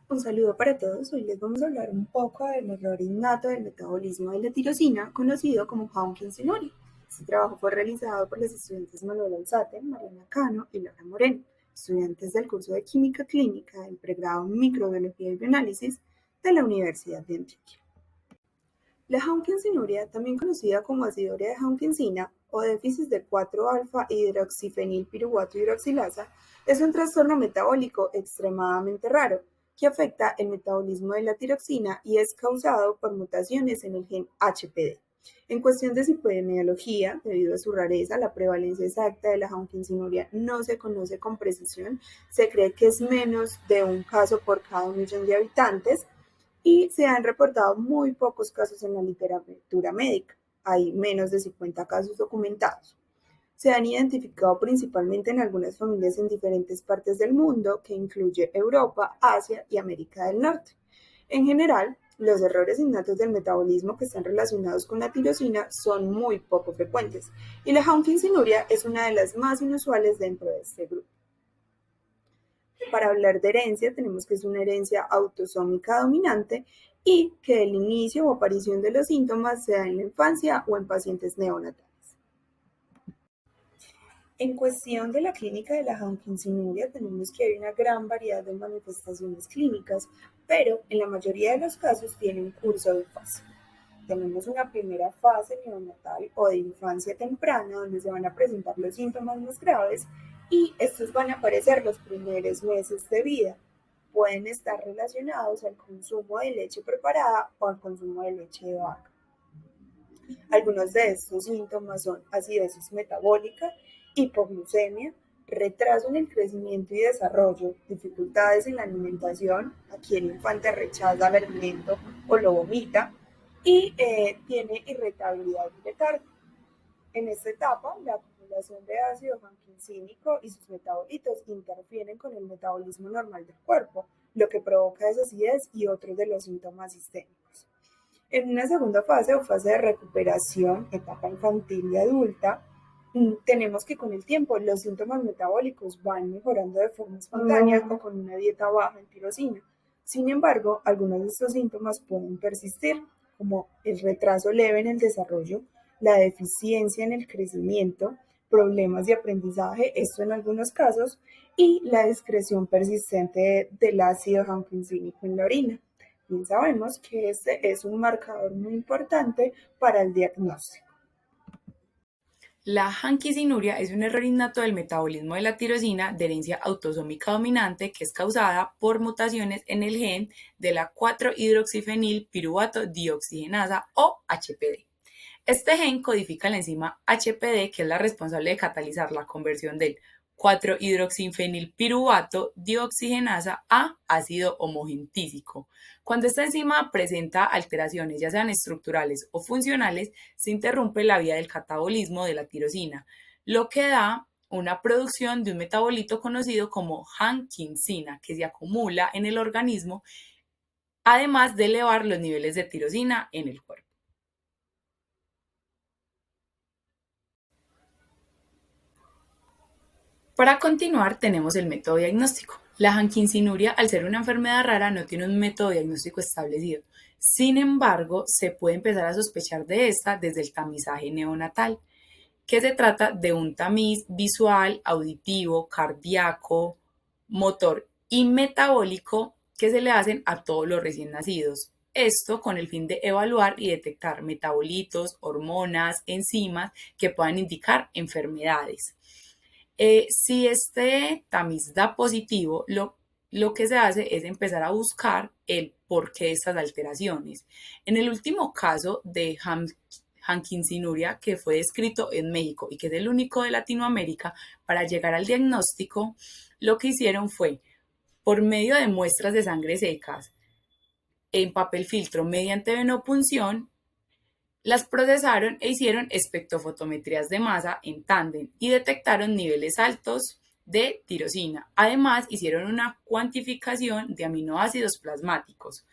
Un saludo para todos. Hoy les vamos a hablar un poco del error innato del metabolismo de la tirosina, conocido como Hawkins-Sinuria. Este trabajo fue realizado por los estudiantes Manuel Alzate, Mariana Cano y Laura Moreno, estudiantes del curso de Química Clínica del pregrado en Microbiología y Bioanálisis de la Universidad de Antioquia. La Hawkinsinuria, también conocida como aciduria de Hawkinsina o déficit de 4-alfa-hidroxifenilpiruvato hidroxilasa, es un trastorno metabólico extremadamente raro que afecta el metabolismo de la tiroxina y es causado por mutaciones en el gen HPD. En cuestión de su epidemiología, debido a su rareza, la prevalencia exacta de la Hawkinsinuria no se conoce con precisión. Se cree que es menos de un caso por cada 1 millón de habitantes, y se han reportado muy pocos casos en la literatura médica. Hay menos de 50 casos documentados. Se han identificado principalmente en algunas familias en diferentes partes del mundo, que incluye Europa, Asia y América del Norte. En general, los errores innatos del metabolismo que están relacionados con la tirosina son muy poco frecuentes, y la Hawkinsinuria es una de las más inusuales dentro de este grupo. Para hablar de herencia, tenemos que es una herencia autosómica dominante y que el inicio o aparición de los síntomas se da en la infancia o en pacientes neonatales. En cuestión de la clínica de la Hawkinsinuria, tenemos que hay una gran variedad de manifestaciones clínicas, pero en la mayoría de los casos tiene un curso de fase. Tenemos una primera fase neonatal o de infancia temprana, donde se van a presentar los síntomas más graves y estos van a aparecer los primeros meses de vida. Pueden estar relacionados al consumo de leche preparada o al consumo de leche de vaca. Algunos de estos síntomas son acidosis metabólica, hipoglucemia, retraso en el crecimiento y desarrollo, dificultades en la alimentación, aquí el infante rechaza el alimento o lo vomita, y tiene irritabilidad y letargo. En esta etapa, la acumulación de ácido angiosínico y sus metabolitos interfieren con el metabolismo normal del cuerpo, lo que provoca desacidez y otros de los síntomas sistémicos. En una segunda fase o fase de recuperación, etapa infantil y adulta, tenemos que con el tiempo los síntomas metabólicos van mejorando de forma espontánea o con una dieta baja en tirosina. Sin embargo, algunos de estos síntomas pueden persistir, como el retraso leve en el desarrollo, la deficiencia en el crecimiento, problemas de aprendizaje, esto en algunos casos, y la excreción persistente del ácido angiosínico en la orina. Bien sabemos que este es un marcador muy importante para el diagnóstico. La hanquisinuria es un error innato del metabolismo de la tirosina de herencia autosómica dominante que es causada por mutaciones en el gen de la 4-hidroxifenilpiruvato dioxigenasa o HPD. Este gen codifica la enzima HPD, que es la responsable de catalizar la conversión del 4-hidroxifenilpiruvato dioxigenasa a ácido homogentísico. Cuando esta enzima presenta alteraciones, ya sean estructurales o funcionales, se interrumpe la vía del catabolismo de la tirosina, lo que da una producción de un metabolito conocido como hankinsina, que se acumula en el organismo, además de elevar los niveles de tirosina en el cuerpo. Para continuar, tenemos el método diagnóstico. La hanquinsinuria, al ser una enfermedad rara, no tiene un método diagnóstico establecido. Sin embargo, se puede empezar a sospechar de esta desde el tamizaje neonatal, que se trata de un tamiz visual, auditivo, cardíaco, motor y metabólico que se le hacen a todos los recién nacidos. Esto con el fin de evaluar y detectar metabolitos, hormonas, enzimas que puedan indicar enfermedades. Si este tamiz da positivo, lo que se hace es empezar a buscar el porqué de estas alteraciones. En el último caso de hanquinsinuria, que fue descrito en México y que es el único de Latinoamérica, para llegar al diagnóstico, lo que hicieron fue, por medio de muestras de sangre secas, en papel filtro mediante venopunción, las procesaron e hicieron espectrofotometrías de masa en tándem y detectaron niveles altos de tirosina. Además, hicieron una cuantificación de aminoácidos plasmáticos.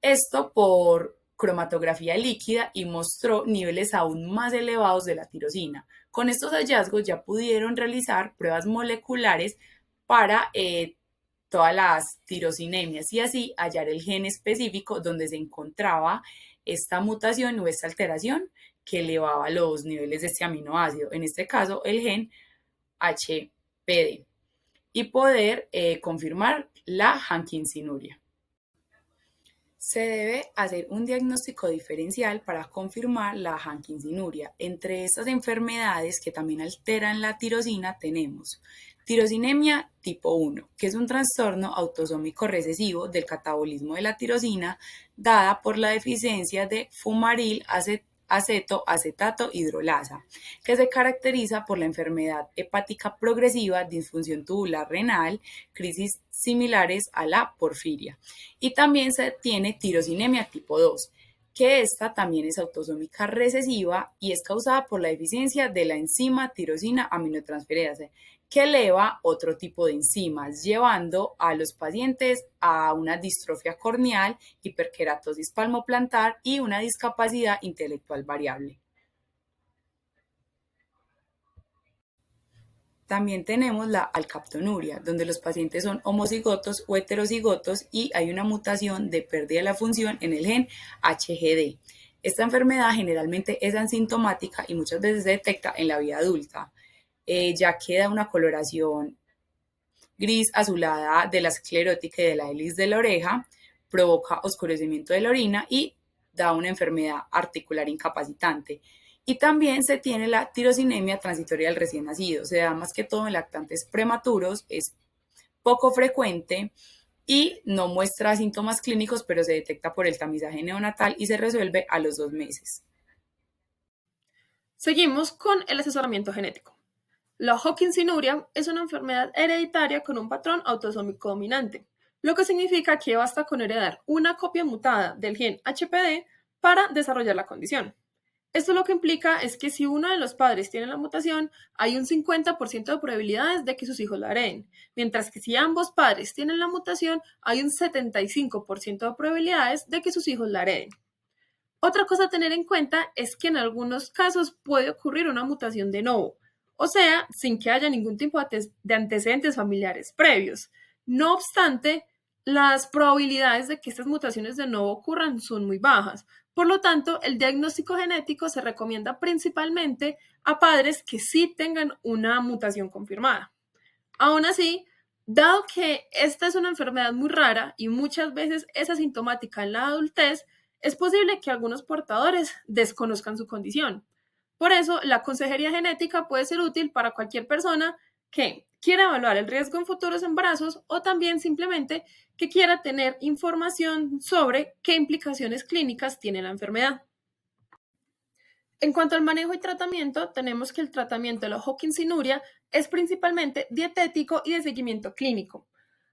Esto por cromatografía líquida y mostró niveles aún más elevados de la tirosina. Con estos hallazgos ya pudieron realizar pruebas moleculares para todas las tirosinemias y así hallar el gen específico donde se encontraba esta mutación o esta alteración que elevaba los niveles de este aminoácido, en este caso el gen HPD, y poder confirmar la hanquinsinuria. Se debe hacer un diagnóstico diferencial para confirmar la hanquinsinuria. Entre estas enfermedades que también alteran la tirosina tenemos tirosinemia tipo 1, que es un trastorno autosómico recesivo del catabolismo de la tirosina dada por la deficiencia de fumaril acetato hidrolasa, que se caracteriza por la enfermedad hepática progresiva, disfunción tubular renal, crisis similares a la porfiria. Y también se tiene tirosinemia tipo 2, que esta también es autosómica recesiva y es causada por la deficiencia de la enzima tirosina aminotransferasa, que eleva otro tipo de enzimas, llevando a los pacientes a una distrofia corneal, hiperkeratosis palmoplantar y una discapacidad intelectual variable. También tenemos la alcaptonuria, donde los pacientes son homocigotos o heterocigotos y hay una mutación de pérdida de la función en el gen HGD. Esta enfermedad generalmente es asintomática y muchas veces se detecta en la vida adulta. Ya queda una coloración gris azulada de la esclerótica y de la hélice de la oreja, provoca oscurecimiento de la orina y da una enfermedad articular incapacitante. Y también se tiene la tirosinemia transitoria del recién nacido, se da más que todo en lactantes prematuros, es poco frecuente y no muestra síntomas clínicos, pero se detecta por el tamizaje neonatal y se resuelve a los 2 meses. Seguimos con el asesoramiento genético. La hanquinsinuria es una enfermedad hereditaria con un patrón autosómico dominante, lo que significa que basta con heredar una copia mutada del gen HPD para desarrollar la condición. Esto lo que implica es que si uno de los padres tiene la mutación, hay un 50% de probabilidades de que sus hijos la hereden, mientras que si ambos padres tienen la mutación, hay un 75% de probabilidades de que sus hijos la hereden. Otra cosa a tener en cuenta es que en algunos casos puede ocurrir una mutación de novo, o sea, sin que haya ningún tipo de antecedentes familiares previos. No obstante, las probabilidades de que estas mutaciones de novo ocurran son muy bajas. Por lo tanto, el diagnóstico genético se recomienda principalmente a padres que sí tengan una mutación confirmada. Aún así, dado que esta es una enfermedad muy rara y muchas veces es asintomática en la adultez, es posible que algunos portadores desconozcan su condición. Por eso, la consejería genética puede ser útil para cualquier persona que quiera evaluar el riesgo en futuros embarazos o también simplemente que quiera tener información sobre qué implicaciones clínicas tiene la enfermedad. En cuanto al manejo y tratamiento, tenemos que el tratamiento de la hanquinsinuria es principalmente dietético y de seguimiento clínico.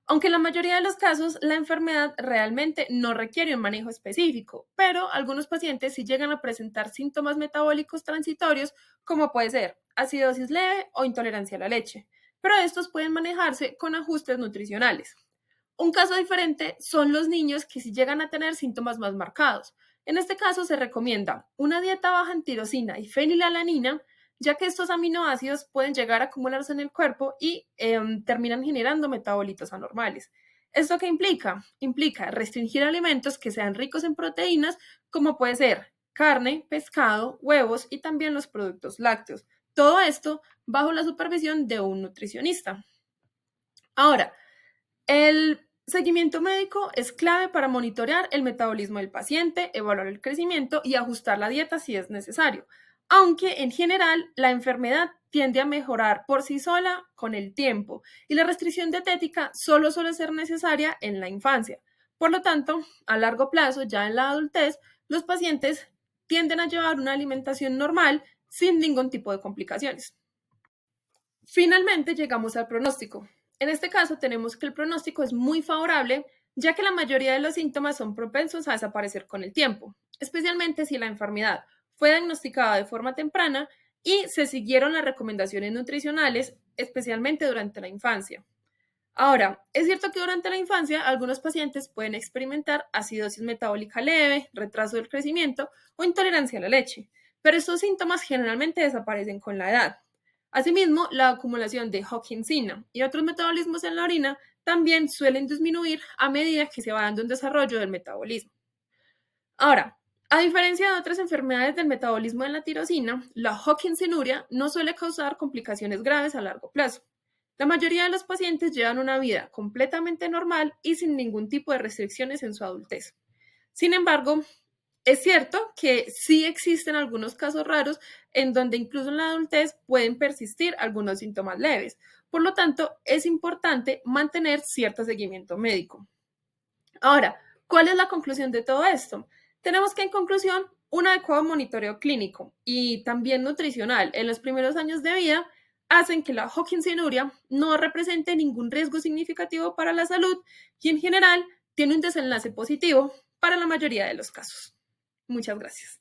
Aunque en la mayoría de los casos la enfermedad realmente no requiere un manejo específico, pero algunos pacientes sí llegan a presentar síntomas metabólicos transitorios como puede ser acidosis leve o intolerancia a la leche, pero estos pueden manejarse con ajustes nutricionales. Un caso diferente son los niños que sí llegan a tener síntomas más marcados. En este caso se recomienda una dieta baja en tirosina y fenilalanina, ya que estos aminoácidos pueden llegar a acumularse en el cuerpo y terminan generando metabolitos anormales. ¿Esto qué implica? Implica restringir alimentos que sean ricos en proteínas, como puede ser carne, pescado, huevos y también los productos lácteos. Todo esto bajo la supervisión de un nutricionista. Ahora, el seguimiento médico es clave para monitorear el metabolismo del paciente, evaluar el crecimiento y ajustar la dieta si es necesario, aunque en general la enfermedad tiende a mejorar por sí sola con el tiempo y la restricción dietética solo suele ser necesaria en la infancia. Por lo tanto, a largo plazo, ya en la adultez, los pacientes tienden a llevar una alimentación normal sin ningún tipo de complicaciones. Finalmente llegamos al pronóstico. En este caso tenemos que el pronóstico es muy favorable, ya que la mayoría de los síntomas son propensos a desaparecer con el tiempo, especialmente si la enfermedad fue diagnosticada de forma temprana y se siguieron las recomendaciones nutricionales, especialmente durante la infancia. Ahora, es cierto que durante la infancia algunos pacientes pueden experimentar acidosis metabólica leve, retraso del crecimiento o intolerancia a la leche, pero estos síntomas generalmente desaparecen con la edad. Asimismo, la acumulación de hanquinsina y otros metabolismos en la orina también suelen disminuir a medida que se va dando un desarrollo del metabolismo. Ahora, a diferencia de otras enfermedades del metabolismo de la tirosina, la Hawkinsinuria no suele causar complicaciones graves a largo plazo. La mayoría de los pacientes llevan una vida completamente normal y sin ningún tipo de restricciones en su adultez. Sin embargo, es cierto que sí existen algunos casos raros en donde incluso en la adultez pueden persistir algunos síntomas leves. Por lo tanto, es importante mantener cierto seguimiento médico. Ahora, ¿cuál es la conclusión de todo esto? Tenemos que, en conclusión, un adecuado monitoreo clínico y también nutricional en los primeros años de vida hacen que la Hawkinsinuria no represente ningún riesgo significativo para la salud y en general tiene un desenlace positivo para la mayoría de los casos. Muchas gracias.